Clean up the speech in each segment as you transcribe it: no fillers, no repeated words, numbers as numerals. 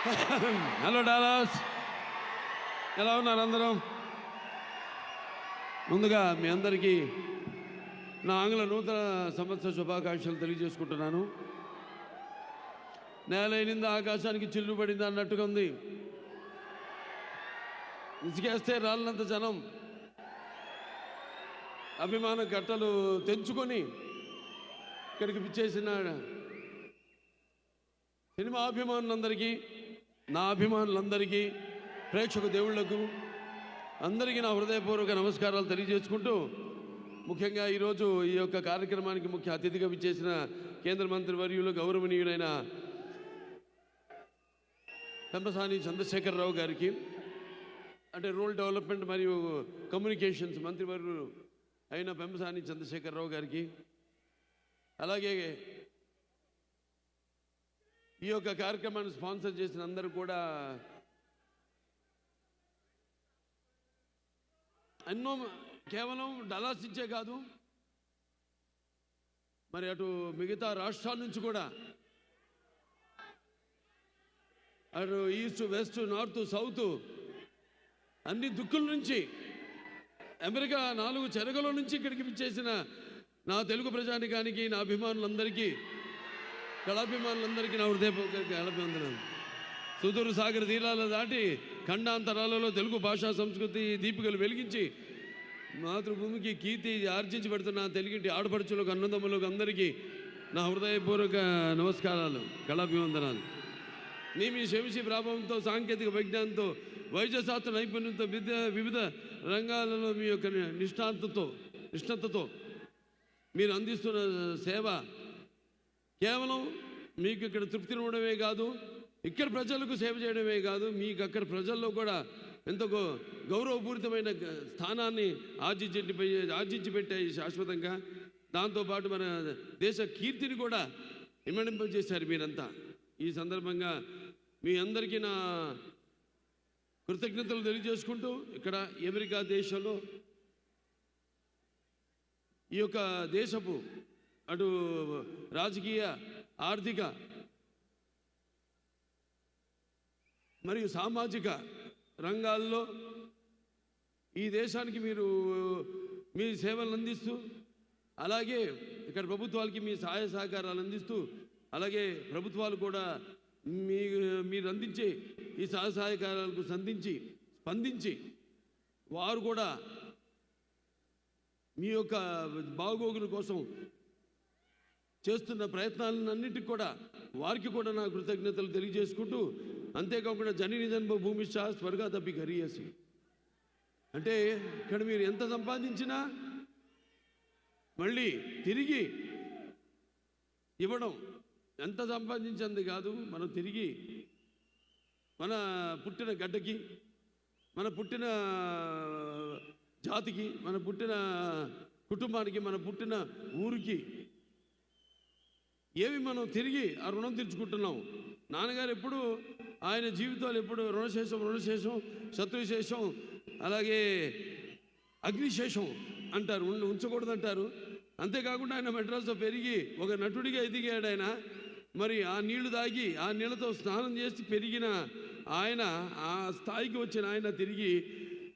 Hello Dallas, ఎలా ఉన్నారు అందరం? ముందుగా మీ అందరికీ నా ఆంగ్ల నూతన సంవత్సర శుభాకాంక్షలు తెలియజేసుకుంటున్నాను. నేలైనింది ఆకాశానికి చిల్లు పడింది అన్నట్టుగా ఉంది. ఇసుకేస్తే రాళ్ళంత జనం అభిమాన గట్టలు తెంచుకొని ఇక్కడికి పిచ్చేసిన సినిమా అభిమానులందరికీ, నా అభిమానులందరికీ, ప్రేక్షక దేవుళ్లకు అందరికీ నా హృదయపూర్వక నమస్కారాలు తెలియజేసుకుంటూ, ముఖ్యంగా ఈరోజు ఈ యొక్క కార్యక్రమానికి ముఖ్య అతిథిగా విచ్చేసిన కేంద్ర మంత్రి వర్యులు గౌరవనీయులైన పెంపసాని చంద్రశేఖరరావు గారికి, అంటే రూరల్ డెవలప్మెంట్ మరియు కమ్యూనికేషన్స్ మంత్రివర్యులు అయిన పెంపసాని చంద్రశేఖరరావు గారికి, అలాగే ఈ యొక్క కార్యక్రమాన్ని స్పాన్సర్ చేసిన అందరూ కూడా ఎన్నో కేవలం డలాస్ ఇచ్చే కాదు, మరి అటు మిగతా రాష్ట్రాల నుంచి కూడా, అటు ఈస్ట్ వెస్ట్ నార్త్ సౌత్ అన్ని దిక్కుల నుంచి, అమెరికా 4 చెరగల నుంచి ఇక్కడికి విచ్చేసిన నా తెలుగు ప్రజానికానికి, నా అభిమానులందరికీ, కళాభిమానులందరికీ నా హృదయపూర్వక కళాభివందనాలు. సుదూర సాగర తీరాలు దాటి ఖండాంతరాలలో తెలుగు భాషా సంస్కృతి దీపికలు వెలిగించి మాతృభూమికి కీర్తి ఆర్జించి పెడుతున్న తెలుగింటి ఆడపడుచులకు, అన్నదమ్ములకు అందరికీ నా హృదయపూర్వక నమస్కారాలు, కళాభివందనాలు. మీ శంసి ప్రభావంతో, సాంకేతిక విజ్ఞానంతో, వైద్యశాస్త్ర నైపుణ్యంతో, వివిధ రంగాలలో మీ యొక్క నిష్ణాతతో మీరు అందిస్తున్న సేవ కేవలం మీకు ఇక్కడ తృప్తి ఇవ్వడమే కాదు, ఇక్కడ ప్రజలకు సేవ చేయడమే కాదు, మీకు అక్కడ ప్రజల్లో కూడా ఎంతో గౌరవపూరితమైన స్థానాన్ని ఆర్జించి పెట్టాయి శాశ్వతంగా. దాంతోపాటు మన దేశ కీర్తిని కూడా ఇమ్మడింపజేశారు మీరంతా. ఈ సందర్భంగా మీ అందరికీ నా కృతజ్ఞతలు తెలియజేసుకుంటూ, ఇక్కడ అమెరికా దేశంలో ఈ యొక్క దేశపు అటు రాజకీయ, ఆర్థిక మరియు సామాజిక రంగాల్లో ఈ దేశానికి మీరు మీ సేవలు అందిస్తూ, అలాగే ఇక్కడ ప్రభుత్వాలకి మీ సహాయ సహకారాలు అందిస్తూ, అలాగే ప్రభుత్వాలు కూడా మీరు అందించే ఈ సహాయకారాలకు స్పందించి వారు కూడా మీ యొక్క బాగోగుల కోసం చేస్తున్న ప్రయత్నాలన్నిటికీ కూడా వారికి కూడా నా కృతజ్ఞతలు తెలియజేసుకుంటూ, అంతేకాకుండా జనని జన్మ భూమిష్ట స్వర్గాదపి గరీయసి, అంటే ఇక్కడ మీరు ఎంత సంపాదించినా మళ్ళీ తిరిగి ఇవ్వడం, ఎంత సంపాదించింది కాదు, మనం తిరిగి మన పుట్టిన గడ్డకి, మన పుట్టిన జాతికి, మన పుట్టిన కుటుంబానికి, మన పుట్టిన ఊరికి ఏవి మనం తిరిగి ఆ రుణం తీర్చుకుంటున్నాం. నాన్నగారు ఎప్పుడు ఆయన జీవితాలు ఎప్పుడు రుణశేషం శత్రుశేషం అలాగే అగ్నిశేషం అంటారు, ఉంచకూడదంటారు. అంతేకాకుండా ఆయన మెడ్రాస్లో పెరిగి ఒక నటుడిగా ఎదిగాడు ఆయన. మరి ఆ నీళ్లు తాగి ఆ నీళ్ళతో స్నానం చేసి పెరిగిన ఆయన, ఆ స్థాయికి వచ్చిన ఆయన తిరిగి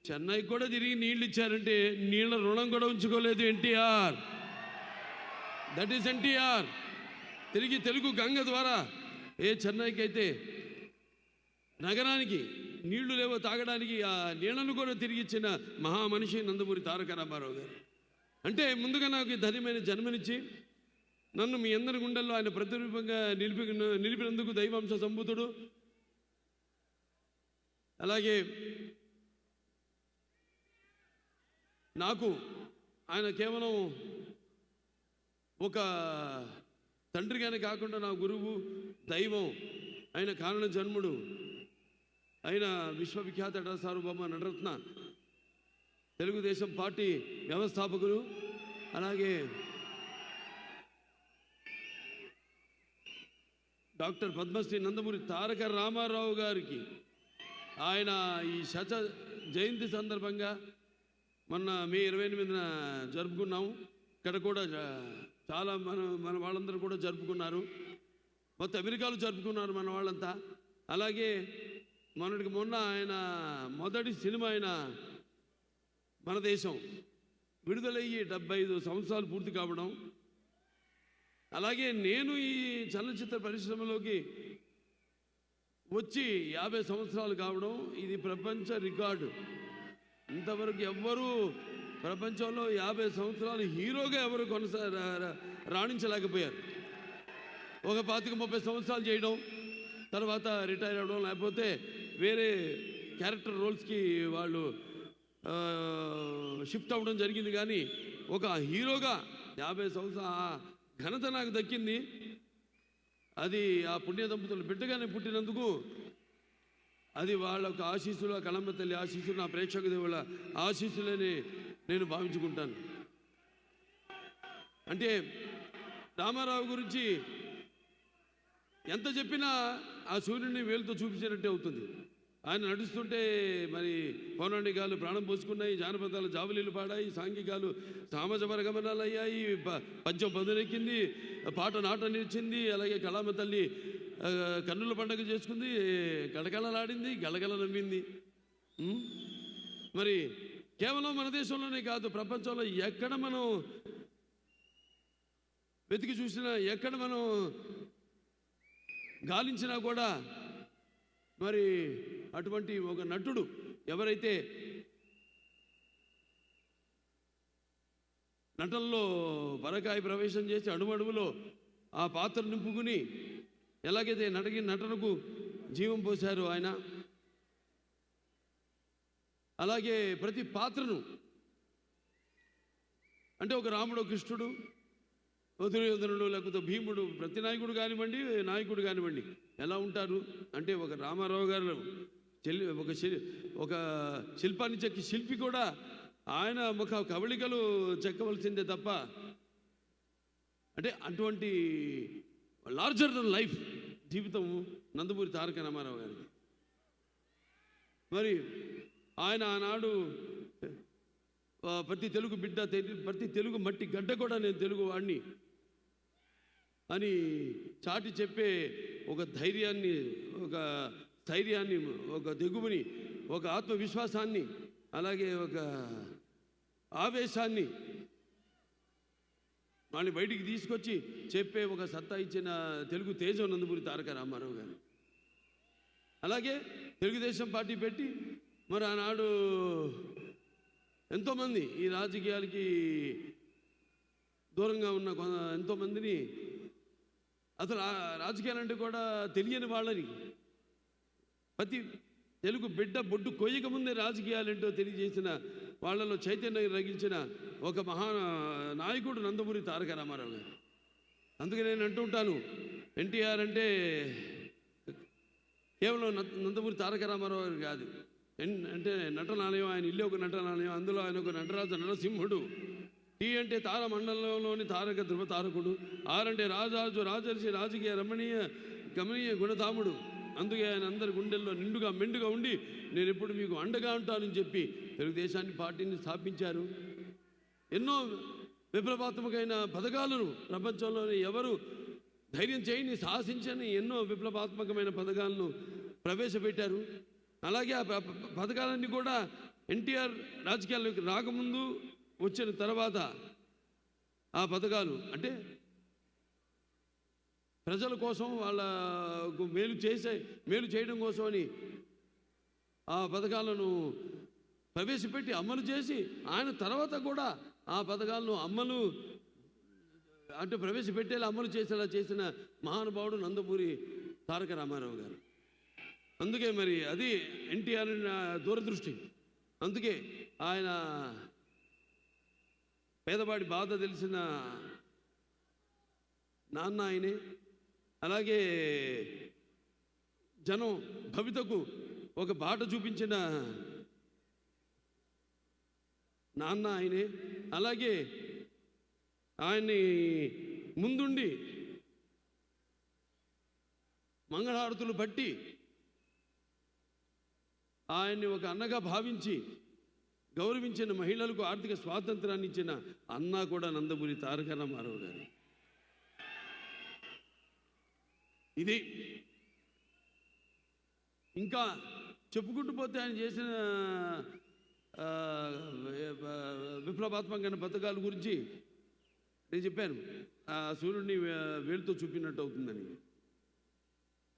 చెన్నైకి కూడా తిరిగి నీళ్ళు ఇచ్చారంటే నీళ్ళ రుణం కూడా ఉంచుకోలేదు ఎన్టీఆర్. That is NTR. తిరిగి తెలుగు గంగ ద్వారా చెన్నైకి అయితే నగరానికి నీళ్లు లేవో తాగడానికి ఆ నీళ్లను కూడా తిరిగి ఇచ్చిన మహామనిషి నందమూరి తారక రామారావు గారు. అంటే ముందుగా నాకు ధన్యమైన జన్మనిచ్చి నన్ను మీ అందరి గుండెల్లో ఆయన ప్రతిరూపంగా నిలిపినందుకు దైవాంశ సంభూతుడు. అలాగే నాకు ఆయన కేవలం ఒక తండ్రిగానే కాకుండా నా గురువు, దైవం, ఆయన కారణ జన్ముడు, ఆయన విశ్వవిఖ్యాత సార్వభౌమ నటరత్న, తెలుగుదేశం పార్టీ వ్యవస్థాపకులు, అలాగే డాక్టర్ పద్మశ్రీ నందమూరి తారక రామారావు గారికి ఆయన ఈ జయంతి సందర్భంగా మొన్న మే 28న జరుపుకున్నాము. ఇక్కడ కూడా చాలా మన వాళ్ళందరూ కూడా జరుపుకున్నారు. మొత్తం అమెరికాలో జరుపుకున్నారు మన వాళ్ళంతా. అలాగే మొన్నటికి మొన్న ఆయన మొదటి సినిమా అయిన మన దేశం విడుదలయ్యి 75 సంవత్సరాలు పూర్తి కావడం, అలాగే నేను ఈ చలనచిత్ర పరిశ్రమలోకి వచ్చి 50 సంవత్సరాలు కావడం, ఇది ప్రపంచ రికార్డు. ఇంతవరకు ఎవ్వరూ ప్రపంచంలో 50 సంవత్సరాలు హీరోగా ఎవరు రాణించలేకపోయారు. ఒక 25-30 సంవత్సరాలు చేయడం, తర్వాత రిటైర్ అవ్వడం, లేకపోతే వేరే క్యారెక్టర్ రోల్స్కి వాళ్ళు షిఫ్ట్ అవ్వడం జరిగింది. కానీ ఒక హీరోగా 50 సంవత్సరాల ఘనత నాకు దక్కింది. అది ఆ పుణ్య దంపతులు బిడ్డగానే పుట్టినందుకు అది వాళ్ళ ఒక ఆశీస్సులు, ఆ కళంబ తల్లి ఆశీస్సులు, నా ప్రేక్షక దేవుళ్ళ ఆశీస్సులని నేను భావించుకుంటాను. అంటే రామారావు గురించి ఎంత చెప్పినా ఆ సూర్యుడిని వేలుతో చూపించినట్టే అవుతుంది. ఆయన నడుస్తుంటే మరి పౌరాణికాలు ప్రాణం పోసుకున్నాయి, జానపదాలు జావలీలు పాడాయి, సాంఘికాలు సామాజ వర్గమనాలు అయ్యాయి, పద్యం పదునెక్కింది, పాట నాట నిలిచింది. అలాగే కళామ తల్లి కన్నుల పండుగ చేసుకుంది, కళకళలాడింది, గలగల నవ్వింది. మరి కేవలం మన దేశంలోనే కాదు, ప్రపంచంలో ఎక్కడ మనం వెతికి చూసినా, ఎక్కడ మనం గాలించినా కూడా మరి అటువంటి ఒక నటుడు ఎవరైతే నటనలో పరకాయ ప్రవేశం చేసి అడుగడుగులో ఆ పాత్ర నింపుకుని ఎలాగైతే నటనకు జీవం పోశారు ఆయన, అలాగే ప్రతి పాత్రను, అంటే ఒక రాముడు, కృష్ణుడు, దుర్యోధనుడు, లేకపోతే భీముడు, ప్రతి నాయకుడు కానివ్వండి, నాయకుడు కానివ్వండి ఎలా ఉంటారు అంటే, ఒక రామారావు గారు ఒక శిల్పాన్ని చెక్కి శిల్పి కూడా ఆయన ముఖ కవళికలు చెక్కవలసిందే తప్ప, అంటే అటువంటి లార్జర్ దెన్ లైఫ్ జీవితం నందమూరి తారక రామారావు గారికి. మరి ఆయన ఆనాడు ప్రతి తెలుగు బిడ్డ, ప్రతి తెలుగు మట్టి గడ్డ కూడా నేను తెలుగు వాడిని అని చాటి చెప్పే ఒక ధైర్యాన్ని, ఒక స్థైర్యాన్ని, ఒక దిగువుని, ఒక ఆత్మవిశ్వాసాన్ని, అలాగే ఒక ఆవేశాన్ని వాళ్ళని బయటికి తీసుకొచ్చి చెప్పే ఒక సత్తా ఇచ్చిన తెలుగు తేజం నందమూరి తారక రామారావు గారు. అలాగే తెలుగుదేశం పార్టీ పెట్టి మరి ఆనాడు ఎంతోమంది ఈ రాజకీయాలకి దూరంగా ఉన్న ఎంతోమందిని, అసలు రాజకీయాలంటే కూడా తెలియని వాళ్ళని, ప్రతి తెలుగు బిడ్డ బొడ్డు కొయ్యక ముందే రాజకీయాలేంటో తెలియజేసిన వాళ్ళలో చైతన్యం రగిల్చిన ఒక మహా నాయకుడు నందమూరి తారక రామారావు గారు. అందుకే నేను అంటుంటాను, ఎన్టీఆర్ అంటే కేవలం నందమూరి తారక రామారావు గారు కాదు, అంటే నటనాలయం, ఆయన ఇల్లు ఒక నటనాలయం, అందులో ఆయన ఒక నటరాజు నరసింహుడు. టీ అంటే తార మండలంలోని తారక ధ్రువ తారకుడు. ఆరంటే రాజాజు రాజర్షి రాజకీయ రమణీయ గమనీయ గుణధాముడు. అందుకే ఆయన అందరి గుండెల్లో నిండుగా మెండుగా ఉండి నేను ఎప్పుడు మీకు అండగా ఉంటానని చెప్పి తెలుగుదేశాన్ని పార్టీని స్థాపించారు. ఎన్నో విప్లవాత్మకమైన పథకాలను ప్రపంచంలోని ఎవరు ధైర్యం చేయని, సాహసించని ఎన్నో విప్లవాత్మకమైన పథకాలను ప్రవేశపెట్టారు. అలాగే ఆ పథకాలన్నీ కూడా ఎన్టీఆర్ రాజకీయాల్లోకి రాకముందు, వచ్చిన తర్వాత ఆ పథకాలు అంటే ప్రజల కోసం, వాళ్ళకు మేలు చేయడం కోసమని ఆ పథకాలను ప్రవేశపెట్టి అమలు చేసి, ఆయన తర్వాత కూడా ఆ పథకాలను అంటే ప్రవేశపెట్టేలా అమలు చేసేలా చేసిన మహానుభావుడు నందమూరి తారక రామారావు గారు. అందుకే మరి అది ఎన్టీఆర్ దూరదృష్టి. అందుకే ఆయన పేదవాడి బాధ తెలిసిన నాన్న ఆయనే. అలాగే జనం భవితకు ఒక బాట చూపించిన నాన్న ఆయనే. అలాగే ఆయన్ని ముందుండి మంగళహారతులు బట్టి ఆయన్ని ఒక అన్నగా భావించి గౌరవించిన, మహిళలకు ఆర్థిక స్వాతంత్రాన్ని ఇచ్చిన అన్న కూడా నందమూరి తారక రామారావు గారు. ఇది ఇంకా చెప్పుకుంటూ పోతే ఆయన చేసిన విప్లవాత్మకమైన పథకాల గురించి నేను చెప్పాను. ఆ సూర్యుడిని వేలుతో చూపినట్టు అవుతుందని.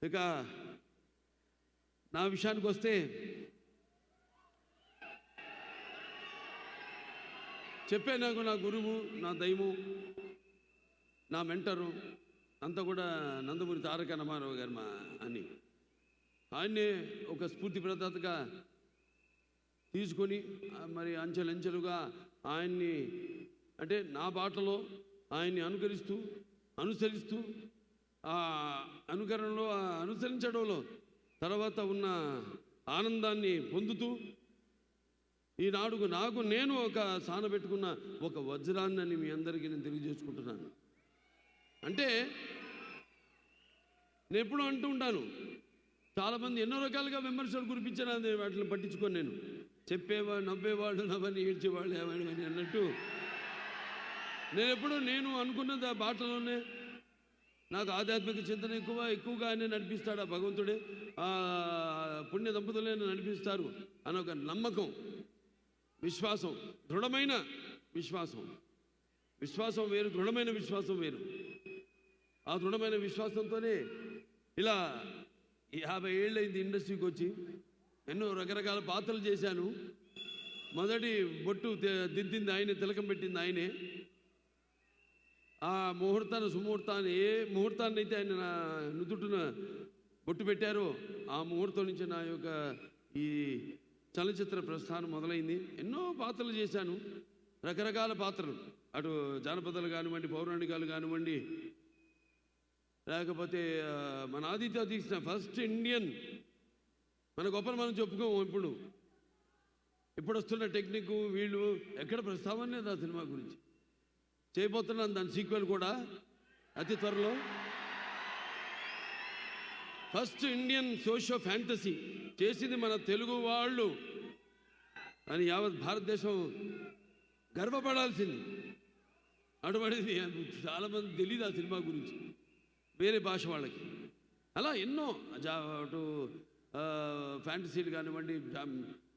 ఇక నా విషయానికి వస్తే చెప్పాను, నాకు నా గురువు, నా దైవం, నా మెంటరు అంతా కూడా నందమూరి తారక రామారావు గారు అని ఆయన్నే ఒక స్ఫూర్తి ప్రదాతగా తీసుకొని మరి అంచెలంచెలుగా ఆయన్ని అంటే నా బాటలో ఆయన్ని అనుసరిస్తూ ఆ అనుకరణలో అనుసరించడంలో తర్వాత ఉన్న ఆనందాన్ని పొందుతూ ఈనాడు నాకు నేను ఒక సానబెట్టుకున్న ఒక వజ్రాన్ని మీ అందరికీ నేను తెలియజేసుకుంటున్నాను. అంటే నేను ఎప్పుడూ అంటూ ఉంటాను, చాలామంది ఎన్నో రకాలుగా విమర్శలు కురిపించారు, అది వాటిని పట్టించుకొని నేను చెప్పేవాడు నవ్వేవాడు నవ్వని ఏడ్చేవాళ్ళు ఏమని అన్నట్టు నేను అనుకున్నది ఆ బాటలోనే. నాకు ఆధ్యాత్మిక చింతన ఎక్కువగా ఆయన నడిపిస్తాడు ఆ భగవంతుడే, ఆ పుణ్య దంపతులే నడిపిస్తారు అని ఒక నమ్మకం, విశ్వాసం, దృఢమైన విశ్వాసం వేరు, దృఢమైన విశ్వాసం వేరు. ఆ దృఢమైన విశ్వాసంతోనే ఇలా 50 ఏళ్ళైంది ఇండస్ట్రీకి వచ్చి, ఎన్నో రకరకాల పాత్రలు చేశాను. మొదటి బొట్టు దిద్దింది ఆయనే, తిలకం పెట్టింది ఆయనే. ఆ సుముహూర్తాన్ని ఏ ముహూర్తాన్ని అయితే ఆయన నా నుదుటిన బొట్టు పెట్టారో ఆ ముహూర్తం నుంచి నా యొక్క ఈ చలనచిత్ర ప్రస్థానం మొదలైంది. ఎన్నో పాత్రలు చేశాను, రకరకాల పాత్రలు, అటు జానపదాలు కానివ్వండి, పౌరాణికాలు కానివ్వండి, లేకపోతే మన ఆదిత్య తీసిన ఫస్ట్ ఇండియన్, మన గొప్పలు మనం చెప్పుకోము. ఇప్పుడు వస్తున్న టెక్నిక్ వీళ్ళు ఎక్కడ ప్రస్తావన లేదు ఆ సినిమా గురించి. చేయబోతున్నాను దాని సీక్వెల్ కూడా అతి త్వరలో. ఫస్ట్ ఇండియన్ సోషో ఫ్యాంటసీ చేసింది మన తెలుగు వాళ్ళు అని యావత్ భారతదేశం గర్వపడాల్సింది. అటువంటిది చాలామంది తెలియదు ఆ సినిమా గురించి, వేరే భాష వాళ్ళకి. అలా ఎన్నో అటు ఫ్యాంటసీలు కానివ్వండి,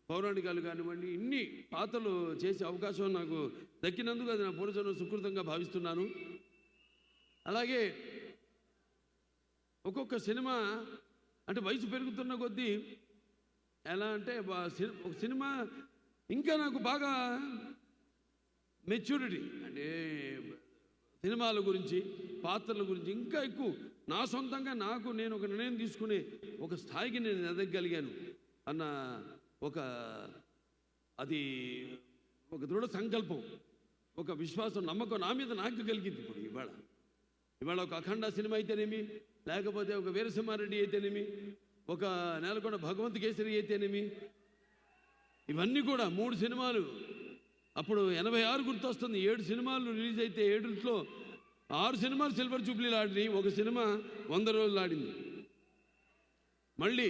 పౌరాణికాలు కానివ్వండి, ఇన్ని పాత్రలు చేసే అవకాశం నాకు దక్కినందుకు అది నా పూర్వజన్మ సుకృతంగా భావిస్తున్నాను. అలాగే ఒక్కొక్క సినిమా అంటే వయసు పెరుగుతున్న కొద్దీ ఎలా అంటే ఒక సినిమా ఇంకా నాకు బాగా మెచ్యూరిటీ అంటే సినిమాల గురించి, పాత్రల గురించి ఇంకా ఎక్కువ నా సొంతంగా నేను ఒక నిర్ణయం తీసుకునే ఒక స్థాయికి నేను ఎదగగలిగాను అన్న అది ఒక దృఢ సంకల్పం, ఒక విశ్వాసం, నమ్మకం నా మీద నాకు కలిగింది. ఇప్పుడు ఇవాళ ఒక అఖండ సినిమా అయితేనేమి, లేకపోతే ఒక వీరసింహారెడ్డి అయితేనేమి, ఒక నేలకొండ భగవంత్ కేసరి అయితేనేమి, ఇవన్నీ కూడా 3 సినిమాలు. అప్పుడు 86 గుర్తొస్తుంది. 7 సినిమాలు రిలీజ్ అయితే 7లో 6 సినిమాలు సిల్వర్ జూబ్లీలు ఆడినాయి, ఒక సినిమా 100 రోజులు ఆడింది. మళ్ళీ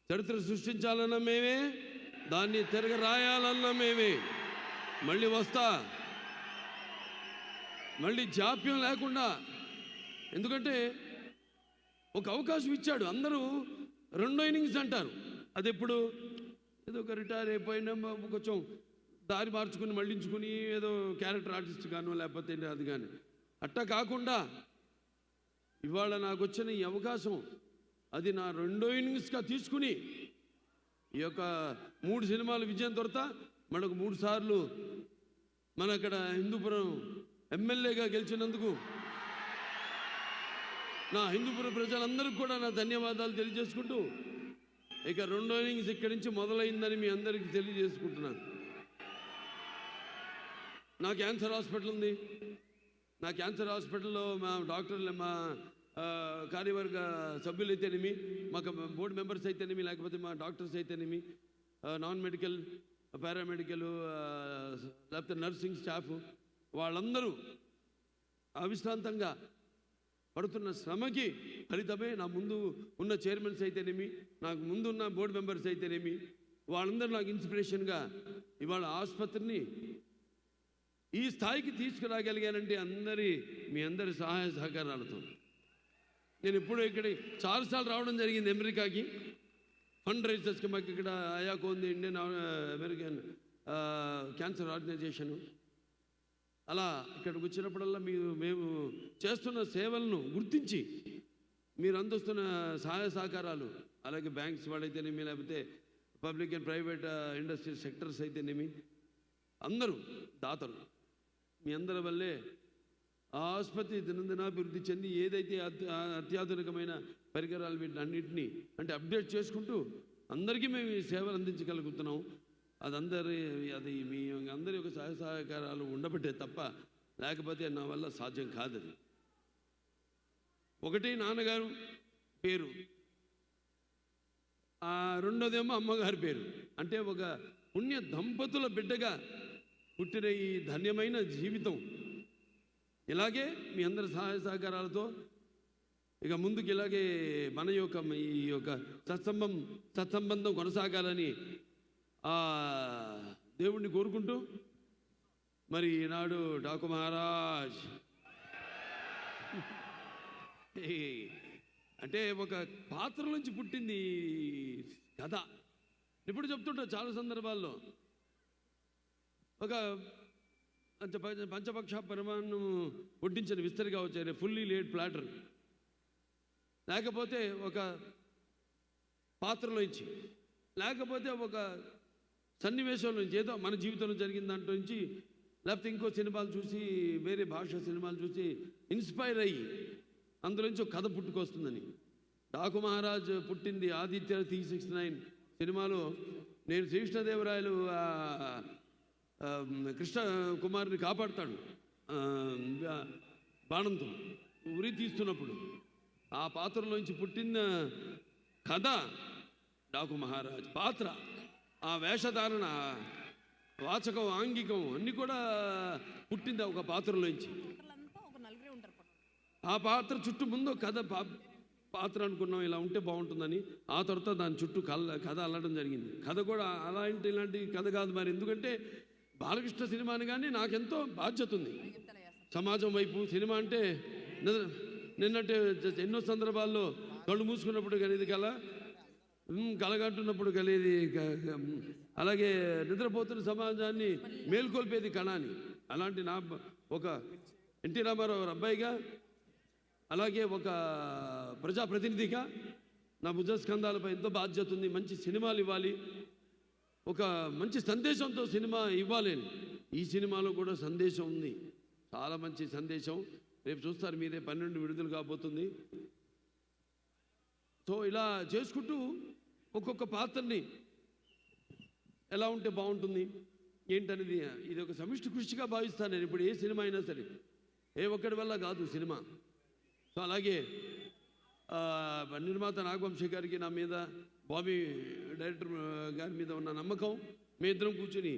చరిత్ర సృష్టించాలన్నా మేమే, దాన్ని తిరగ రాయాలన్నా మేమే. మళ్ళీ వస్తా, మళ్ళీ జాప్యం లేకుండా. ఎందుకంటే ఒక అవకాశం ఇచ్చాడు. అందరూ 2వ ఇన్నింగ్స్ అంటారు, అది ఎప్పుడు ఏదో ఒక రిటైర్ అయిపోయినా కొంచెం దారి మార్చుకుని మళ్ళించుకుని ఏదో క్యారెక్టర్ ఆర్టిస్ట్ గాను లేకపోతే అది కానీ అట్టా కాకుండా ఇవాళ నాకు వచ్చిన ఈ అవకాశం అది నా 2వ ఇన్నింగ్స్గా తీసుకుని ఈ యొక్క 3 సినిమాలు విజయం తర్వాత మనకు 3 సార్లు మన అక్కడ హిందూపురం ఎమ్మెల్యేగా గెలిచినందుకు నా హిందూపురం ప్రజలందరికీ కూడా నా ధన్యవాదాలు తెలియజేసుకుంటూ, ఇక 2వ ఇన్నింగ్స్ ఇక్కడి నుంచి మొదలైందని మీ అందరికీ తెలియజేసుకుంటున్నాను. నా క్యాన్సర్ హాస్పిటల్ ఉంది. నా క్యాన్సర్ హాస్పిటల్లో మా డాక్టర్లు, మా కార్యవర్గ సభ్యులు అయితేనేమి, మాకు బోర్డు మెంబర్స్ అయితేనేమి, లేకపోతే మా డాక్టర్స్ అయితేనేమి, నాన్ మెడికల్, పారామెడికల్, లేకపోతే నర్సింగ్ స్టాఫ్, వాళ్ళందరూ అవిశ్రాంతంగా పడుతున్న శ్రమకి ఫలితమే నా ముందు ఉన్న చైర్మన్స్ అయితేనేమి, నాకు ముందున్న బోర్డు మెంబర్స్ అయితేనేమి, వాళ్ళందరూ నాకు ఇన్స్పిరేషన్గా ఇవాళ ఆసుపత్రిని ఈ స్థాయికి తీసుకురాగలిగానంటే మీ అందరి సహాయ సహకారాలతో. నేను ఇప్పుడు ఇక్కడ చాలాసార్లు రావడం జరిగింది అమెరికాకి, ఫండ్ రైజర్స్కి మాకు ఇక్కడ అయాకో ఉంది, ఇండియన్ అమెరికన్ క్యాన్సర్ ఆర్గనైజేషను. అలా ఇక్కడికి వచ్చినప్పుడల్లా మేము చేస్తున్న సేవలను గుర్తించి మీరు అందిస్తున్న సహాయ సహకారాలు, అలాగే బ్యాంక్స్ వాళ్ళైతేనేమి, లేకపోతే public and private industry sectors అయితేనేమి, అందరూ దాతలు, మీ అందరి వల్లే ఆ ఆసుపత్రి దినదినాభివృద్ధి చెంది ఏదైతే అత్యాధునికమైన పరికరాలు వీటిని అన్నింటినీ అంటే అప్డేట్ చేసుకుంటూ అందరికీ మేము ఈ సేవలు అందించగలుగుతున్నాం. అది మీ అందరి యొక్క సహాయ సహకారాలు ఉండబట్టే తప్ప లేకపోతే నా వల్ల సాధ్యం కాదది. ఒకటి నాన్నగారు పేరు, రెండోదేమో అమ్మగారి పేరు. అంటే ఒక పుణ్య దంపతుల బిడ్డగా పుట్టిన ఈ ధన్యమైన జీవితం ఇలాగే మీ అందరి సహాయ సహకారాలతో ఇక ముందుకు ఇలాగే మన యొక్క ఈ యొక్క సత్సంబంధం కొనసాగాలని దేవుణ్ణి కోరుకుంటూ మరి ఈనాడు డాకు మహారాజ్ అంటే ఒక పాత్ర నుంచి పుట్టింది కథ. ఇప్పుడు చెప్తుంటా చాలా సందర్భాల్లో ఒక పంచపక్ష పరిమాణం వడ్డించిన విస్తరిగా వచ్చారు, ఫుల్లీ లేడ్ ప్లాటర్, లేకపోతే ఒక పాత్రలో ఇచ్చి, లేకపోతే ఒక సన్నివేశంలో నుంచి ఏదో మన జీవితంలో జరిగిన దాంట్లో నుంచి, లేకపోతే ఇంకో సినిమాలు చూసి వేరే భాష సినిమాలు చూసి ఇన్స్పైర్ అయ్యి అందులోంచి ఒక కథ పుట్టుకొస్తుందని. డాకు మహారాజ్ పుట్టింది ఆదిత్య 369 సినిమాలో. నేను శ్రీకృష్ణదేవరాయలు కృష్ణ కుమారుని కాపాడుతాడు బాణంతో ఉరి తీస్తున్నప్పుడు, ఆ పాత్రలోంచి పుట్టిన కథ డాకు మహారాజ్ పాత్ర. ఆ వేషధారణ, వాచకం, ఆంగికం అన్నీ కూడా పుట్టింది ఒక పాత్రలోంచి. ఆ పాత్ర చుట్టూ ముందు కథ పాత్ర అనుకున్నాం ఇలా ఉంటే బాగుంటుందని, ఆ తర్వాత దాని చుట్టూ కథ అల్లడం జరిగింది. కథ కూడా ఇలాంటి కథ కాదు మరి, ఎందుకంటే బాలకృష్ణ సినిమాని కానీ నాకెంతో బాధ్యత ఉంది సమాజం వైపు. సినిమా అంటే నిన్నట్టే ఎన్నో సందర్భాల్లో కళ్ళు మూసుకున్నప్పుడు కలిగేది కలగంటున్నప్పుడు కలిగేది, అలాగే నిద్రపోతున్న సమాజాన్ని మేల్కొల్పేది కళాని. అలాంటి నా ఒక ఎన్టీ రామారావు అబ్బాయిగా, అలాగే ఒక ప్రజాప్రతినిధిగా నా భుజస్కంధాలపై ఎంతో బాధ్యత ఉంది. మంచి సినిమాలు ఇవ్వాలి, ఒక మంచి సందేశంతో సినిమా ఇవ్వాలి. ఈ సినిమాలో కూడా సందేశం ఉంది, చాలా మంచి సందేశం. రేపు చూస్తారు మీరే, 12 విడుదల కాబోతుంది. సో ఇలా చేసుకుంటూ ఒక్కొక్క పాత్రని ఎలా ఉంటే బాగుంటుంది ఏంటనేది ఇది ఒక సమిష్టి కృషిగా భావిస్తాను నేను. ఇప్పుడు ఏ సినిమా అయినా సరే ఏ ఒక్కడి వల్ల కాదు సినిమా. సో అలాగే నిర్మాత నాగవంశీ గారికి నా మీద, బాబీ డైరెక్టర్ గారి మీద ఉన్న నమ్మకం, మీ ఇద్దరం కూర్చుని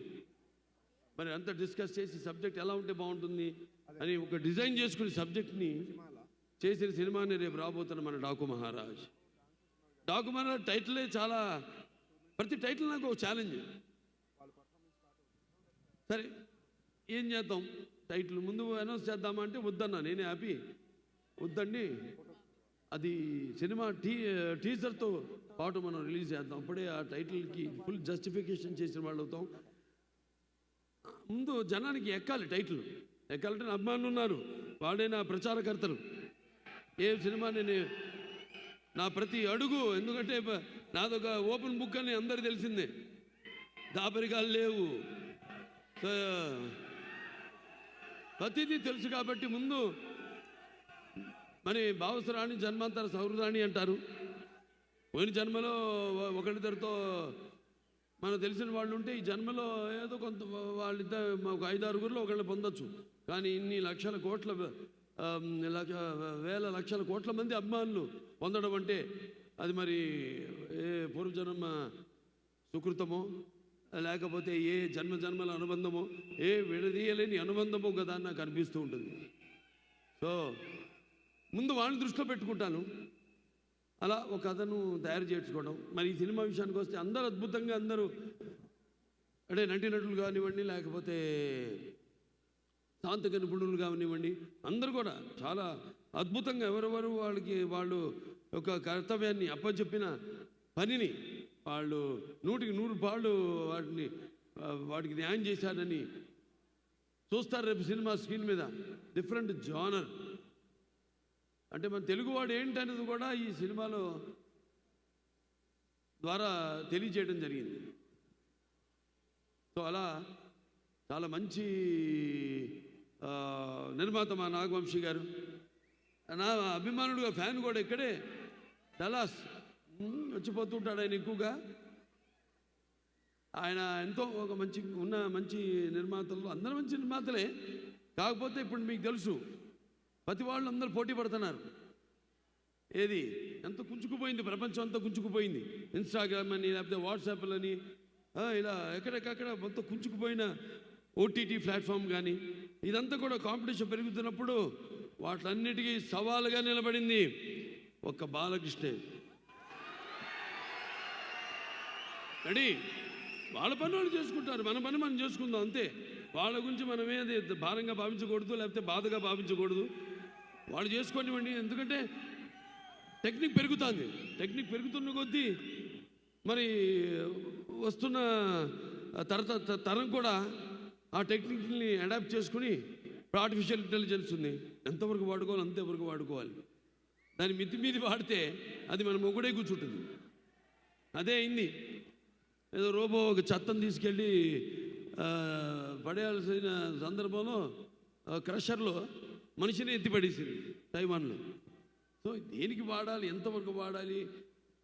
మరి అంతా డిస్కస్ చేసి సబ్జెక్ట్ ఎలా ఉంటే బాగుంటుంది అని ఒక డిజైన్ చేసుకుని సబ్జెక్ట్ని చేసిన సినిమాని రేపు రాబోతున్న మన డాకు మహారాజ్. డాకు మహారాజ్ టైటిలే చాలా, ప్రతి టైటిల్ నాకు ఒక ఛాలెంజ్. సరే ఏం చేద్దాం, టైటిల్ ముందు అనౌన్స్ చేద్దామా అంటే వద్దన్నా, నేనే హ్యాపీ వద్దండి, అది సినిమా టీజర్తో పాటు మనం రిలీజ్ చేద్దాం, అప్పుడే ఆ టైటిల్కి ఫుల్ జస్టిఫికేషన్ చేసిన వాళ్ళు అవుతాం. ముందు జనానికి ఎక్కాలి, టైటిల్ ఎక్కాలంటే నా అభిమానులు ఉన్నారు, వాడే నా ప్రచారకర్తలు. ఏ సినిమా నేను నా ప్రతి అడుగు, ఎందుకంటే నాదొక ఓపెన్ బుక్ అని అందరికీ తెలిసిందే, దాపరికాలు లేవు, ప్రతిదీ తెలుసు. కాబట్టి ముందు మరి భావసరాణి జన్మాంతర సౌహృదాణి అంటారు. పోయిన జన్మలో ఒకరిద్దరితో మనకు తెలిసిన వాళ్ళు ఉంటే ఈ జన్మలో ఏదో కొంత వాళ్ళిద్దరు ఒక 5-6 ఒకళ్ళు పొందొచ్చు. కానీ ఇన్ని లక్షల కోట్ల వేల లక్షల కోట్ల మంది అభిమానులు పొందడం అంటే అది మరి ఏ పూర్వజన్మ సుకృతమో, లేకపోతే ఏ జన్మల అనుబంధమో, ఏ విడదీయలేని అనుబంధమో కదా నాకు అనిపిస్తూ ఉంటుంది. సో ముందు వాడిని దృష్టిలో పెట్టుకుంటాను, అలా ఒక కథను తయారు చేసుకోవడం. మరి ఈ సినిమా విషయానికి వస్తే అందరూ అద్భుతంగా, అందరూ అంటే నటీనటులు కానివ్వండి, లేకపోతే తాంత్రిక నిపుణులు కానివ్వండి, అందరూ కూడా చాలా అద్భుతంగా ఎవరెవరు వాళ్ళు యొక్క కర్తవ్యాన్ని అప్పచెప్పిన పనిని వాళ్ళు 100కి 100 పాళ్ళు వాటికి న్యాయం చేశారని చూస్తారు రేపు సినిమా స్క్రీన్ మీద. డిఫరెంట్ జానర్ అంటే మన తెలుగువాడు ఏంటనేది కూడా ఈ సినిమాలో ద్వారా తెలియజేయడం జరిగింది. సో అలా చాలా మంచి నిర్మాత మా నాగవంశీ గారు. నా అభిమానుడుగా ఫ్యాన్ కూడా ఇక్కడే డలాస్ వచ్చిపోతుంటాడు ఆయన ఎక్కువగా. ఆయన ఎంతో ఒక మంచి నిర్మాతలు, అందరూ మంచి నిర్మాతలే. కాకపోతే ఇప్పుడు మీకు తెలుసు ప్రతి వాళ్ళు అందరూ పోటీ పడుతున్నారు. ఏది ఎంత కుంచుకుపోయింది, ప్రపంచం అంతా కుంచుకుపోయింది. ఇన్స్టాగ్రామ్ అని, లేకపోతే వాట్సాప్లు అని, ఇలా ఎక్కడెక్కడ మొత్తం కుంచుకుపోయిన ఓటీటీ ప్లాట్ఫామ్ కానీ, ఇదంతా కూడా కాంపిటీషన్ పెరుగుతున్నప్పుడు వాటిలన్నిటికీ సవాలుగా నిలబడింది ఒక్క బాలకృష్ణే. రెడీ, వాళ్ళ పని వాళ్ళు చేసుకుంటారు, మన పని మనం చేసుకుందాం అంతే. వాళ్ళ గురించి మనమేది భారంగా భావించకూడదు, లేకపోతే బాధగా భావించకూడదు. వాళ్ళు చేసుకోనివ్వండి. ఎందుకంటే టెక్నిక్ పెరుగుతుంది. టెక్నిక్ పెరుగుతున్న కొద్దీ మరి వస్తున్న తరం కూడా ఆ టెక్నిక్ని అడాప్ట్ చేసుకుని, ఆర్టిఫిషియల్ ఇంటెలిజెన్స్ ఉంది, ఎంతవరకు వాడుకోవాలి అంతవరకు వాడుకోవాలి. దాని మితిమీది వాడితే అది మన మొగుడే కూర్చుంటుంది. అదే అయింది. ఏదో రోబో ఒక చెత్తను తీసుకెళ్ళి పడేయాల్సిన సందర్భంలో క్రషర్లో మనిషిని ఎత్తిపడేసింది తైవాన్లో. సో దేనికి వాడాలి, ఎంతవరకు వాడాలి,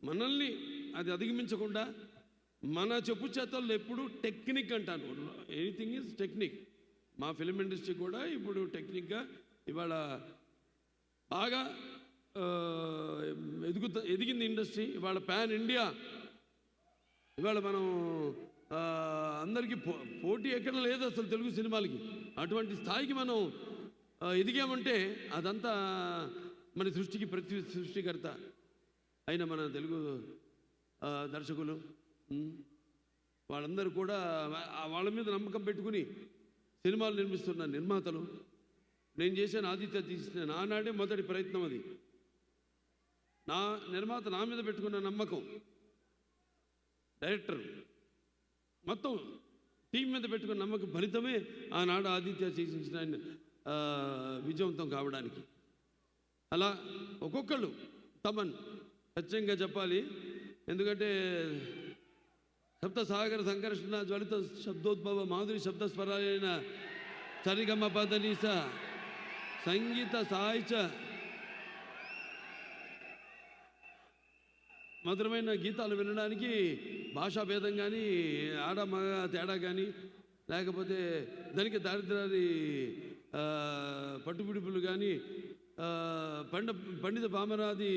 మనల్ని అది అధిగమించకుండా మన చెప్పు చేతల్లో ఎప్పుడు టెక్నిక్ అంటాను. Anything is technique. మా ఫిలిం ఇండస్ట్రీ కూడా ఇప్పుడు టెక్నిక్గా ఇవాళ బాగా ఎదిగింది ఇండస్ట్రీ. ఇవాళ పాన్ ఇండియా. ఇవాళ మనం అందరికీ పోటీ ఎక్కడ లేదు అసలు తెలుగు సినిమాలకి. అటువంటి స్థాయికి మనం ఎదిగామంటే అదంతా మన సృష్టికి సృష్టికర్త అయిన మన తెలుగు దర్శకులు, వాళ్ళందరూ కూడా వాళ్ళ మీద నమ్మకం పెట్టుకుని సినిమాలు నిర్మిస్తున్న నిర్మాతలు. నేను చేసిన ఆదిత్య తీసిన నానాడే మొదటి ప్రయత్నం అది. నా నిర్మాత నా మీద పెట్టుకున్న నమ్మకం, డైరెక్టర్ మొత్తం టీం మీద పెట్టుకున్న నమ్మకం ఫలితమే ఆనాడు ఆదిత్య చేసిన విజయవంతం కావడానికి. అలా ఒక్కొక్కళ్ళు తమన్ ఖచ్చితంగా చెప్పాలి. ఎందుకంటే సప్త సాగర సంకర్షణ జ్వలిత శబ్దోద్భవ మాధురి శబ్ద స్వరాలైన సరిగమ పదనీస సంగీత సాహిత్య మధురమైన గీతాలు వినడానికి భాషా భేదం కానీ, ఆడ మగ తేడా కానీ, లేకపోతే దానికి దారిద్రాది పట్టుపిడుపులు కానీ, పండిత పామరాది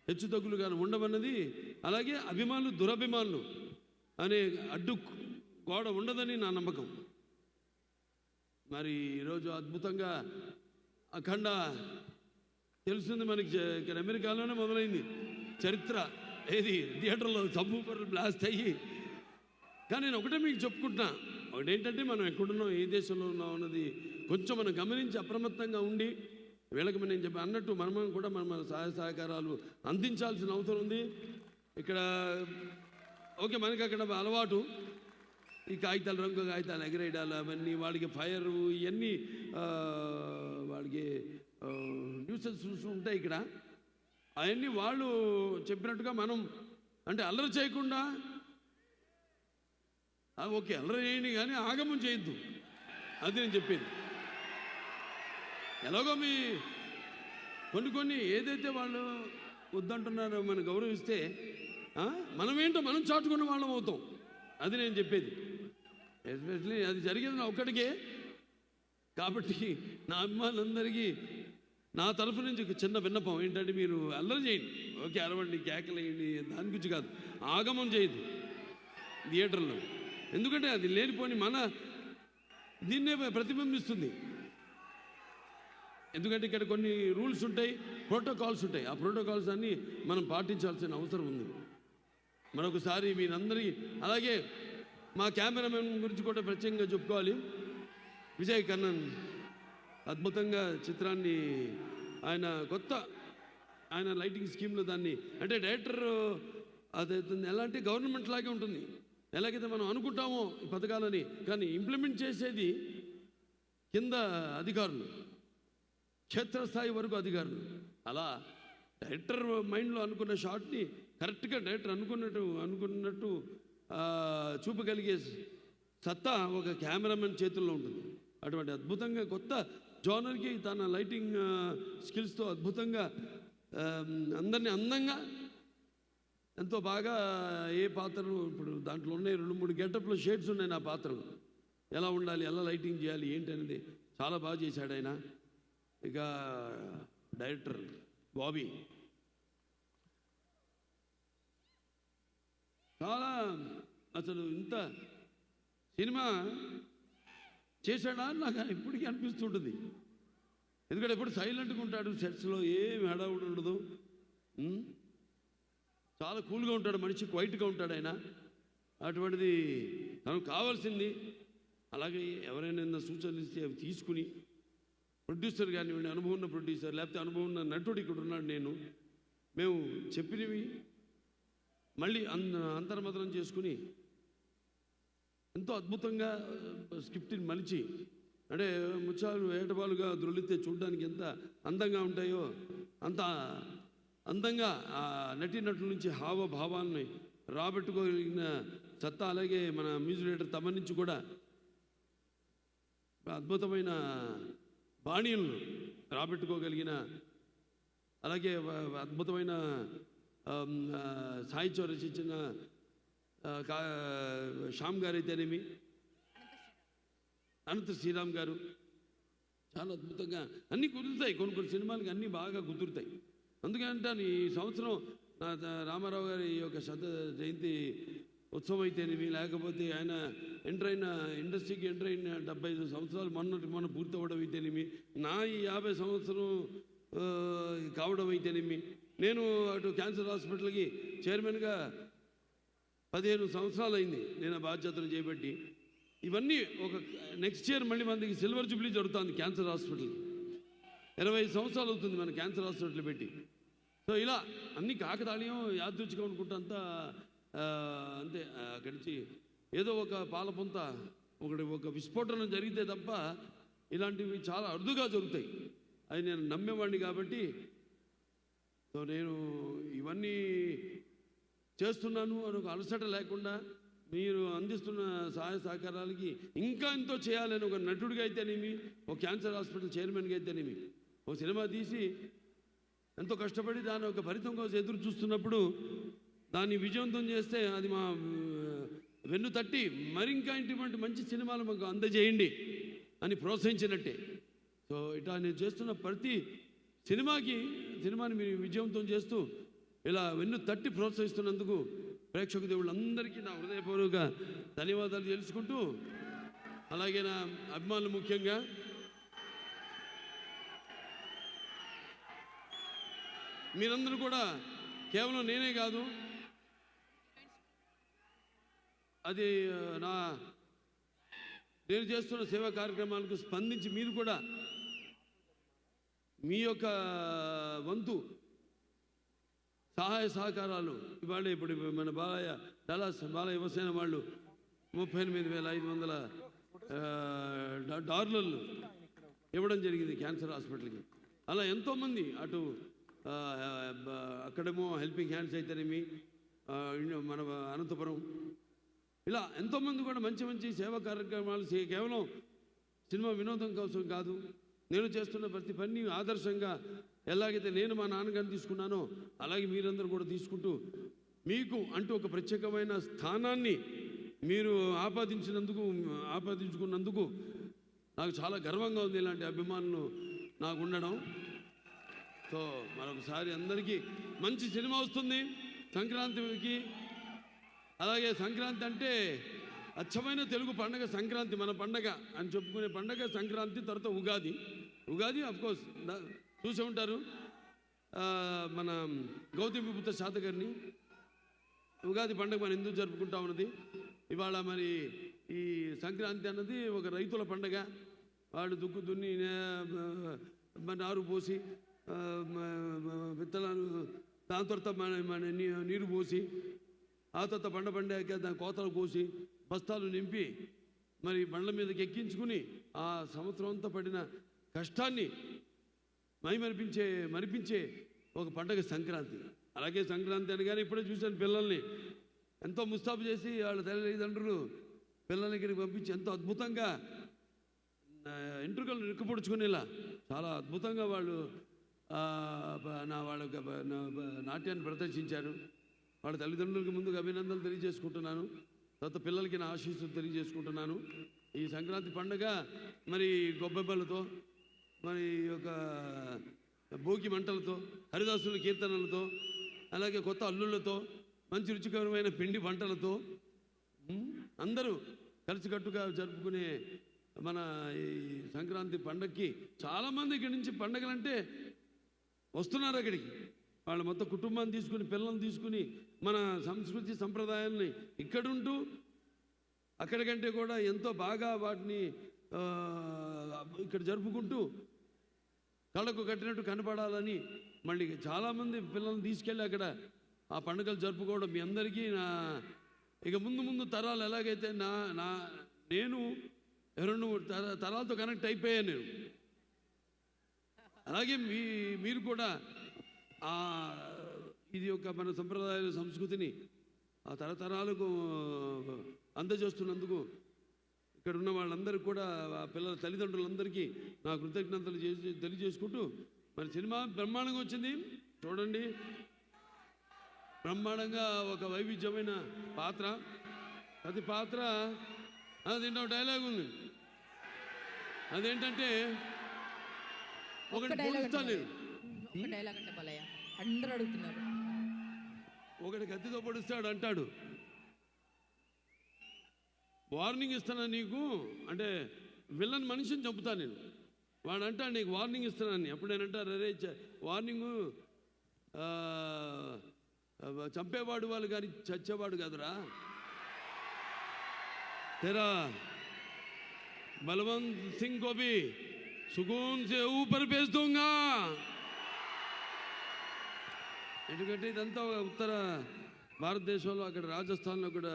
హెచ్చుతగ్గులు కానీ ఉండమన్నది. అలాగే అభిమానులు దురభిమానులు అనే అడ్డు గోడ ఉండదని నా నమ్మకం. మరి ఈరోజు అద్భుతంగా అఖండ తెలుస్తుంది మనకి. ఇక్కడ అమెరికాలోనే మొదలైంది చరిత్ర. ఏది థియేటర్లో సబ్బూపర్లు బ్లాస్ట్ అయ్యి. కానీ నేను ఒకటే మీకు చెప్పుకుంటున్నా, ఒకటేంటంటే మనం ఎక్కడున్నాం, ఏ దేశంలో ఉన్నాం అన్నది కొంచెం మనం గమనించి అప్రమత్తంగా ఉండి వీళ్ళకి నేను చెప్పి అన్నట్టు మనం కూడా మన సహాయ సహకారాలు అందించాల్సిన అవసరం ఉంది. ఇక్కడ ఓకే, మనకి అక్కడ అలవాటు ఈ కాగితాలు, రంగు కాగితాలు ఎగరేయడాలు, అవన్నీ వాళ్ళకి ఫైరు, ఇవన్నీ వాళ్ళకి న్యూసెన్స్ ఉంటాయి ఇక్కడ. అవన్నీ వాళ్ళు చెప్పినట్టుగా మనం అంటే అల్లరి చేయకుండా, ఓకే అల్లరి చేయండి కానీ ఆగమం చేయొద్దు. అది నేను చెప్పేది. ఎలాగో మీ కొన్ని ఏదైతే వాళ్ళు వద్దంటున్నారో మనం గౌరవిస్తే మనమేంటో మనం చాటుకున్న వాళ్ళం అవుతాం. అది నేను చెప్పేది. ఎస్పెషలీ అది జరిగేది నా ఒక్కడికే. కాబట్టి నా అభిమానులందరికీ నా తరఫు నుంచి ఒక చిన్న విన్నపం ఏంటంటే, మీరు అల్లరి చేయండి, ఓకే అరవండి, కేకలేయండి, దాని గురించి కాదు, ఆగమం చేయదు థియేటర్లో. ఎందుకంటే అది లేనిపోని మన దీన్నే ప్రతిబింబిస్తుంది. ఎందుకంటే ఇక్కడ కొన్ని రూల్స్ ఉంటాయి, ప్రోటోకాల్స్ ఉంటాయి. ఆ ప్రోటోకాల్స్ అన్నీ మనం పాటించాల్సిన అవసరం ఉంది. మరొకసారి మీరందరికీ, అలాగే మా కెమెరామెన్ గురించి కూడా ప్రత్యేకంగా చెప్పుకోవాలి. విజయ్ కన్నన్ అద్భుతంగా చిత్రాన్ని ఆయన కొత్త ఆయన లైటింగ్ స్కీమ్లో దాన్ని అంటే డైరెక్టర్ అది ఎలా అంటే గవర్నమెంట్ లాగే ఉంటుంది. ఎలాగైతే మనం అనుకుంటామో ఈ పథకాలని, కానీ ఇంప్లిమెంట్ చేసేది కింద అధికారులు, క్షేత్రస్థాయి వరకు అధికారులు. అలా డైరెక్టర్ మైండ్లో అనుకున్న షాట్ని కరెక్ట్గా డైరెక్టర్ అనుకున్నట్టు చూపగలిగే సత్తా ఒక కెమెరామెన్ చేతుల్లో ఉంటుంది. అటువంటి అద్భుతంగా కొత్త జోనర్కి తన లైటింగ్ స్కిల్స్తో అద్భుతంగా అందరినీ అందంగా ఎంతో బాగా ఏ పాత్రలు ఇప్పుడు దాంట్లో ఉన్నాయి 2-3 గెటప్లో షేడ్స్ ఉన్నాయి. నా పాత్రలు ఎలా ఉండాలి, ఎలా లైటింగ్ చేయాలి ఏంటి అనేది చాలా బాగా చేశాడు ఆయన. ఇక డైరెక్టర్ బాబీ చాలా అసలు ఇంత సినిమా చేశాడా నాకు ఇప్పటికీ అనిపిస్తుంటుంది. ఎందుకంటే ఎప్పుడు సైలెంట్గా ఉంటాడు, సెట్స్లో ఏమి హడావుడు ఉండదు, చాలా కూల్గా ఉంటాడు మనిషి, క్వైట్గా ఉంటాడు ఆయన. అటువంటిది తనకు కావాల్సింది. అలాగే ఎవరైనా సూచనలు ఇస్తే అవి తీసుకుని ప్రొడ్యూసర్ కానివ్వండి, అనుభవం ఉన్న ప్రొడ్యూసర్ లేకపోతే అనుభవం ఉన్న నటుడు ఇక్కడ ఉన్నాడు, మేము చెప్పినవి మళ్ళీ అంతర్మతనం చేసుకుని ఎంతో అద్భుతంగా స్క్రిప్ట్ని మలిచి, అంటే ముత్యాలు ఏటపాలుగా దొరికితే చూడడానికి ఎంత అందంగా ఉంటాయో అంత అందంగా ఆ నటీనటుల నుంచి హావభావాన్ని రాబెట్టుకోగలిగిన సత్తా, అలాగే మన మ్యూజిక్ డైరెక్టర్ తమ నుంచి కూడా అద్భుతమైన బాణీలను రాబెట్టుకోగలిగిన, అలాగే అద్భుతమైన సాహిత్యం రచించిన శ్యామ్ గారు అయితేనేమి, అనంత శ్రీరామ్ గారు చాలా అద్భుతంగా అన్నీ కుదురుతాయి. కొన్ని సినిమాలకి అన్నీ బాగా కుదురుతాయి. అందుకంటే ఈ సంవత్సరం రామారావు గారి యొక్క జయంతి ఉత్సవం అయితేనేమి, లేకపోతే ఆయన ఇండస్ట్రీకి ఎంటర్ అయిన 75 సంవత్సరాలు మొన్న పూర్తి అవ్వడం అయితేనేమి, నా ఈ 50 సంవత్సరం కావడం అయితేనేమి, నేను అటు క్యాన్సర్ హాస్పిటల్కి చైర్మన్గా 15 సంవత్సరాలు అయింది నేను ఆ బాధ్యతలు చేపట్టి. ఇవన్నీ ఒక నెక్స్ట్ ఇయర్ మళ్ళీ మనకి సిల్వర్ జూబ్లీ జరుగుతుంది క్యాన్సర్ హాస్పిటల్. 25 సంవత్సరాలు అవుతుంది మన క్యాన్సర్ హాస్పిటల్ పెట్టి. సో ఇలా అన్ని కాకతాళీయం యాదృచ్ఛికం అనుకుంటా అంతా అంతే. అక్కడి నుంచి ఏదో ఒక పాలపొంత ఒక విస్ఫోటనం జరిగితే తప్ప ఇలాంటివి చాలా అరుదుగా జరుగుతాయి. అది నేను నమ్మేవాడిని కాబట్టి సో నేను ఇవన్నీ చేస్తున్నాను అని ఒక అలసట లేకుండా మీరు అందిస్తున్న సహాయ సహకారాలకి ఇంకా ఎంతో చేయాలని ఒక నటుడిగా అయితేనేమి, ఒక క్యాన్సర్ హాస్పిటల్ చైర్మన్గా అయితేనేమి, ఒక సినిమా తీసి ఎంతో కష్టపడి దాని ఒక ఫలితం కోసం ఎదురు చూస్తున్నప్పుడు దాన్ని విజయవంతం చేస్తే అది మా వెన్ను తట్టి మరింకా ఇటువంటి మంచి సినిమాలు మాకు అందజేయండి అని ప్రోత్సహించినట్టే. సో ఇట్లా నేను చేస్తున్న ప్రతి సినిమాని మీరు విజయవంతం చేస్తూ ఇలా వెన్ను తట్టి ప్రోత్సహిస్తున్నందుకు ప్రేక్షక దేవుళ్ళందరికీ నా హృదయపూర్వక ధన్యవాదాలు తెలుసుకుంటూ, అలాగే నా అభిమానులు ముఖ్యంగా మీరందరూ కూడా కేవలం నేనే కాదు, అది నేను చేస్తున్న సేవా కార్యక్రమాలకు స్పందించి మీరు కూడా మీ యొక్క వంతు సహాయ సహకారాలు ఇప్పుడు మన డలాస్ బాలయ్య యువసేన వాళ్ళు 38,500 డాలర్లు ఇవ్వడం జరిగింది క్యాన్సర్ హాస్పిటల్కి. అలా ఎంతోమంది అటు అక్కడేమో హెల్పింగ్ హ్యాండ్స్ అయితేనేమి, మన అనంతపురం, ఇలా ఎంతోమంది కూడా మంచి మంచి సేవా కార్యక్రమాలు కేవలం సినిమా వినోదం కోసం కాదు, నేను చేస్తున్న ప్రతి పని ఆదర్శంగా ఎలాగైతే నేను మా నాన్నగారిని తీసుకున్నానో అలాగే మీరందరూ కూడా తీసుకుంటూ మీకు అంటూ ఒక ప్రత్యేకమైన స్థానాన్ని మీరు ఆపాదించుకున్నందుకు నాకు చాలా గర్వంగా ఉంది. ఇలాంటి అభిమానులు నాకు ఉండడం. సో మరొకసారి అందరికీ మంచి సినిమా వస్తుంది సంక్రాంతికి. అలాగే సంక్రాంతి అంటే అచ్చమైన తెలుగు పండగ సంక్రాంతి, మన పండగ అని చెప్పుకునే పండగ సంక్రాంతి. తర్వాత ఉగాది అఫ్కోర్స్ చూసే ఉంటారు, మన గౌతమిపుత్ర శాతకర్ణి ఉగాది పండుగ మనం ఎందుకు జరుపుకుంటా ఉన్నది. ఇవాళ మరి ఈ సంక్రాంతి అన్నది ఒక రైతుల పండగ. వాడు దుక్కు దున్ని నారు పోసి విత్తనాలు దాని తర్వాత మన నీరు పోసి ఆ తర్వాత పండాక దాని కోతలు కోసి బస్తాలు నింపి మరి బండ్ల మీదకి ఎక్కించుకుని ఆ సంవత్సరం అంతా పడిన కష్టాన్ని మరిపించే ఒక పండగ సంక్రాంతి. అలాగే సంక్రాంతి అనగానే ఇప్పుడే చూశాను పిల్లల్ని ఎంతో ముస్తాబు చేసి వాళ్ళ తల్లిదండ్రులు పిల్లల దగ్గరికి పంపించి ఎంతో అద్భుతంగా ఎంట్రుకలు నిక్కపొడుచుకునేలా చాలా అద్భుతంగా వాళ్ళు వాళ్ళ నాట్యాన్ని ప్రదర్శించారు. వాళ్ళ తల్లిదండ్రులకి ముందుగా అభినందనలు తెలియజేసుకుంటున్నాను. తర్వాత పిల్లలకి నా ఆశీస్సులు తెలియజేసుకుంటున్నాను. ఈ సంక్రాంతి పండుగ మరి గొబ్బెమ్మలతో మరి ఒక భోగి మంటలతో హరిదాసుల కీర్తనలతో అలాగే కొత్త అల్లుళ్ళతో మంచి రుచికరమైన పిండి వంటలతో అందరూ కలిసికట్టుగా జరుపుకునే మన ఈ సంక్రాంతి పండగకి చాలామంది ఇక్కడి నుంచి పండగలంటే వస్తున్నారు అక్కడికి. వాళ్ళు మొత్తం కుటుంబాన్ని తీసుకుని పిల్లల్ని తీసుకుని మన సంస్కృతి సంప్రదాయాల్ని ఇక్కడుంటూ అక్కడికంటే కూడా ఎంతో బాగా వాటిని ఇక్కడ జరుపుకుంటూ కళ్ళకు కట్టినట్టు కనపడాలని మళ్ళీ చాలామంది పిల్లల్ని తీసుకెళ్ళి అక్కడ ఆ పండుగలు జరుపుకోవడం మీ అందరికీ ఇక ముందు తరాలు ఎలాగైతే నేను 2 తరాలతో కనెక్ట్ అయిపోయాను నేను. అలాగే మీరు కూడా ఇది ఒక మన సంప్రదాయాల సంస్కృతిని ఆ తరతరాలకు అందజేస్తున్నందుకు ఇక్కడ ఉన్న వాళ్ళందరికీ కూడా ఆ పిల్లల తల్లిదండ్రులందరికీ నా కృతజ్ఞతలు తెలియజేసుకుంటూ మరి సినిమా బ్రహ్మాండంగా వచ్చింది చూడండి. బ్రహ్మాండంగా ఒక వైవిధ్యమైన పాత్ర, ప్రతి పాత్ర దీంట్లో డైలాగ్ ఉంది. అదేంటంటే ఒకటి పొడుస్తాను ఒకటి కత్తితో పొడుస్తాడు అంటాడు, వార్నింగ్ ఇస్తానా నీకు అంటే విలన్ మనిషిని చంపుతాను నేను. వాడు అంటాడు నీకు వార్నింగ్ ఇస్తున్నాను. అప్పుడు నేనంటారు అరే వార్నింగు చంపేవాడు వాళ్ళు కానీ చచ్చేవాడు కాదురా. तेरा बलवंत सिंह को भी सुकून से ऊपर भेज दूंगा. ఎందుకంటే ఇదంతా ఉత్తర భారతదేశంలో అక్కడ రాజస్థాన్లో కూడా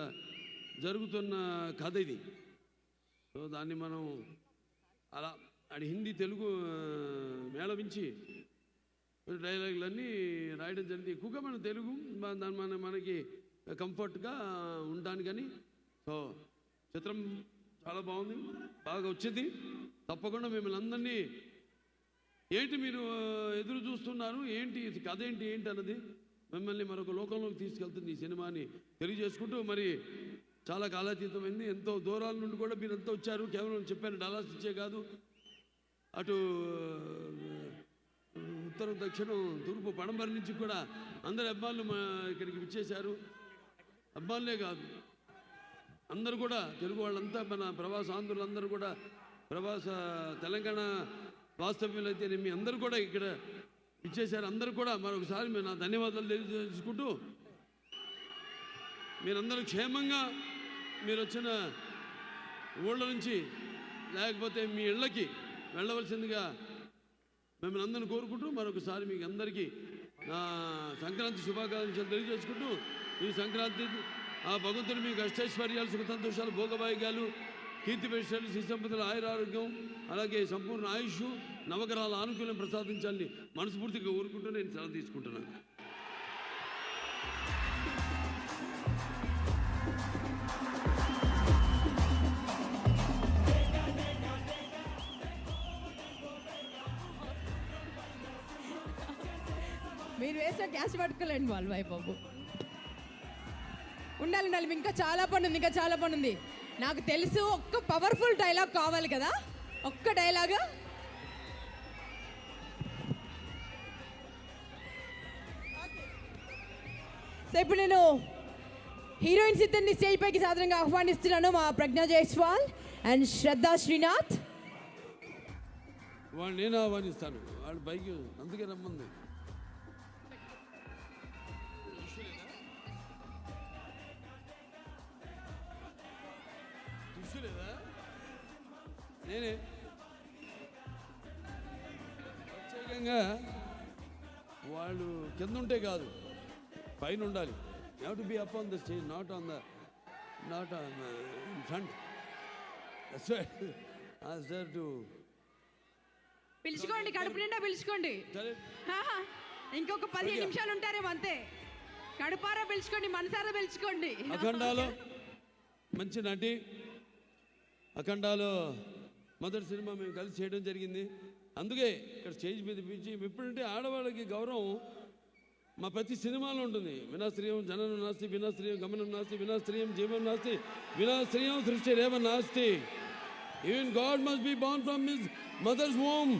జరుగుతున్న కథ ఇది. సో దాన్ని మనం అలా అది హిందీ తెలుగు మేళవించి డైలాగులన్నీ రాయడం జరిగింది. ఎక్కువగా మన తెలుగు మనకి కంఫర్ట్గా ఉండడానికని. సో చిత్రం చాలా బాగుంది, బాగా వచ్చింది. తప్పకుండా మిమ్మల్ని అందరినీ ఏంటి మీరు ఎదురు చూస్తున్నారు, ఏంటి కథ ఏంటి అన్నది మిమ్మల్ని మరొక లోకంలోకి తీసుకెళ్తుంది ఈ సినిమాని తెలియజేసుకుంటూ. మరి చాలా కాలాతీతమైంది, ఎంతో దూరాల నుండి కూడా మీరు ఎంతో వచ్చారు. కేవలం చెప్పాను డల్లాస్ ఇచ్చే కాదు, అటు ఉత్తరం దక్షిణం తూర్పు పడమర నుంచి కూడా అందరు అబ్బాయిలు ఇక్కడికి విచ్చేశారు. అబ్బాయిలే కాదు అందరూ కూడా తెలుగు వాళ్ళంతా మన ప్రవాస ఆంధ్రులందరూ కూడా ప్రవాస తెలంగాణ వాస్తవ్యులైతే మీ అందరూ కూడా ఇక్కడ ఇచ్చేశారు. అందరూ కూడా మరొకసారి నా ధన్యవాదాలు తెలియజేసుకుంటూ మీరందరూ క్షేమంగా మీరు వచ్చిన ఊళ్ళ నుంచి లేకపోతే మీ ఇళ్ళకి వెళ్ళవలసిందిగా మిమ్మల్ని అందరిని కోరుకుంటూ మరొకసారి మీకు అందరికీ నా సంక్రాంతి శుభాకాంక్షలు తెలియజేసుకుంటూ ఈ సంక్రాంతి ఆ భగవంతుడు మీకు అష్టైశ్వర్యాలు సుఖ సంతోషాలు భోగభాగ్యాలు కీర్తి ప్రతిష్టలు శ్రీసంపదల ఆయురారోగ్యం అలాగే సంపూర్ణ ఆయుష్ నవగ్రహాల ఆనుకూల్యం ప్రసాదించాలని మనస్ఫూర్తిగా కోరుకుంటూ నేను సెలవు తీసుకుంటున్నాను. మీరు వేసిన క్యాష్ పట్టుకోలేండి వాళ్ళు వైబాబు. ఉండాలి ఇంకా చాలా పని ఉంది. నాకు తెలుసు ఒక్క పవర్ఫుల్ డైలాగ్ కావాలి కదా, ఒక్క డైలాగ్. సో ఇప్పుడు నేను హీరోయిన్స్ ఇద్దరిని స్టేజ్ పైకి సాధారణంగా ఆహ్వానిస్తున్నాను. మా ప్రజ్ఞా జైస్వాల్ అండ్ శ్రద్ధా శ్రీనాథ్. వాళ్ళు నేను ఆహ్వానిస్తాను, వాళ్ళు బైక్ అందుకే రమ్మంది. లేదా నేనే ప్రత్యేకంగా వాళ్ళు కింద ఉంటే కాదు, పైన ఉండాలి. You have to be up on the stage, not on front. టు పిలుచుకోండి, కడుపు నిండా పిలుచుకోండి. ఇంకొక 15 నిమిషాలు ఉంటారేమో అంతే. కడుపారా పిలుచుకోండి, మనసారా పిలుచుకోండి. అఖండాలో మంచి నటి, అఖండాలో మొదటి సినిమా మేము కలిసి చేయడం జరిగింది. అందుకే ఇక్కడ స్టేజ్ మీద పిలిచి, ఇప్పుడంటే ఆడవాళ్ళకి గౌరవం మా ప్రతి సినిమాలో ఉంటుంది. వినాస్త్రియం జననం నాస్తి, వినాస్త్రియం గమనం నాస్తి, వినాస్త్రియం జీవనం నాస్తి, వినాస్త్రియం సృష్టి రేవ నాస్తి. Even God must be born from his mothers home.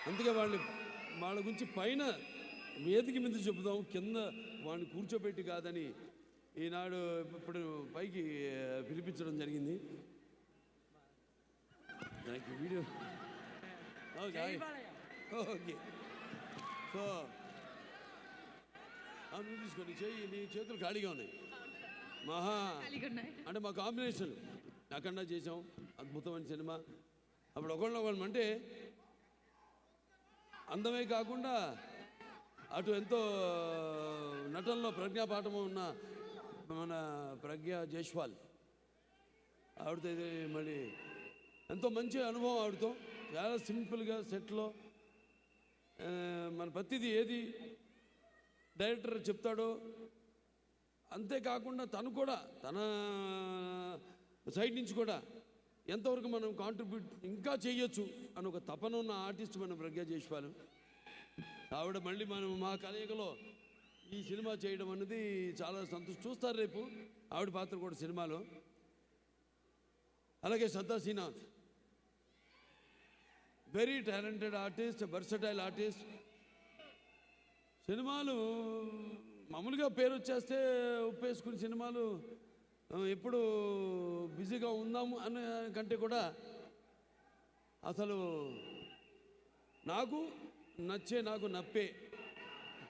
అందుకే వాళ్ళ గురించి పైన వేదిక మీద చెబుదాం, కింద వాడిని కూర్చోబెట్టి కాదని ఈనాడు ఇప్పుడు పైకి పిలిపించడం జరిగింది. Video okay. సో నువ్వు తీసుకోండి, నీ చేతులు ఖాళీగా ఉన్నాయి. అంటే మా కాంబినేషన్ అఖండ చేసాం, అద్భుతమైన సినిమా. అప్పుడు ఒకళ్ళు అంటే అందమే కాకుండా అటు ఎంతో నటనలో ప్రజ్ఞాపాఠము ఉన్న మన ప్రజ్ఞా జైస్వాల్, ఆవిడతో ఇది మళ్ళీ ఎంతో మంచి అనుభవం. ఆవిడతో చాలా సింపుల్గా సెట్లో మన ప్రతిదీ ఏది డైరెక్టర్ చెప్తాడో అంతేకాకుండా తను కూడా తన సైడ్ నుంచి కూడా ఎంతవరకు మనం కాంట్రిబ్యూట్ ఇంకా చేయొచ్చు అని ఒక తపన ఉన్న ఆర్టిస్ట్ మన ప్రజ్ఞా జైస్వాల్. ఆవిడ మళ్ళీ మా కలయికలో ఈ సినిమా చేయడం అనేది చాలా చూస్తారు రేపు ఆవిడ పాత్ర కూడా సినిమాలో. అలాగే Shraddha Srinath, very talented artist, versatile artist. సినిమాలు మామూలుగా పేరు వచ్చేస్తే ఉప్పేసుకుని సినిమాలు ఎప్పుడు బిజీగా ఉందాము అనే కంటే కూడా అసలు నాకు నాకు నప్పే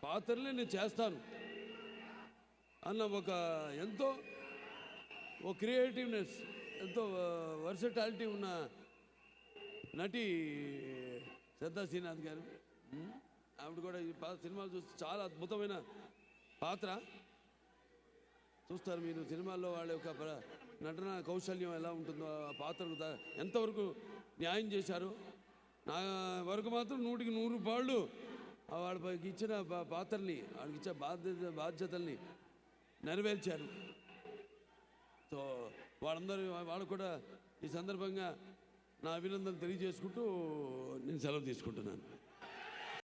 పాత్రలే నేను చేస్తాను అన్న ఎంతో క్రియేటివ్నెస్, ఎంతో వర్సటాలిటీ ఉన్న నటి శ్రద్ధా శ్రీనాథ్ గారు. ఆవిడ కూడా ఈ సినిమాలు చూసి చాలా అద్భుతమైన పాత్ర. చూస్తారు మీరు సినిమాల్లో వాళ్ళ యొక్క నటన కౌశల్యం ఎలా ఉంటుందో, ఆ పాత్రకు ఎంతవరకు న్యాయం చేశారు. నా వరకు మాత్రం 100కి 100 పాళ్ళు వాళ్ళకి ఇచ్చిన పాత్రని, వాళ్ళకి ఇచ్చే బాధ్యతల్ని నెరవేర్చారు. సో వాళ్ళు కూడా ఈ సందర్భంగా నా అభినందనలు తెలియజేసుకుంటూ నేను సెలవు తీసుకుంటున్నాను.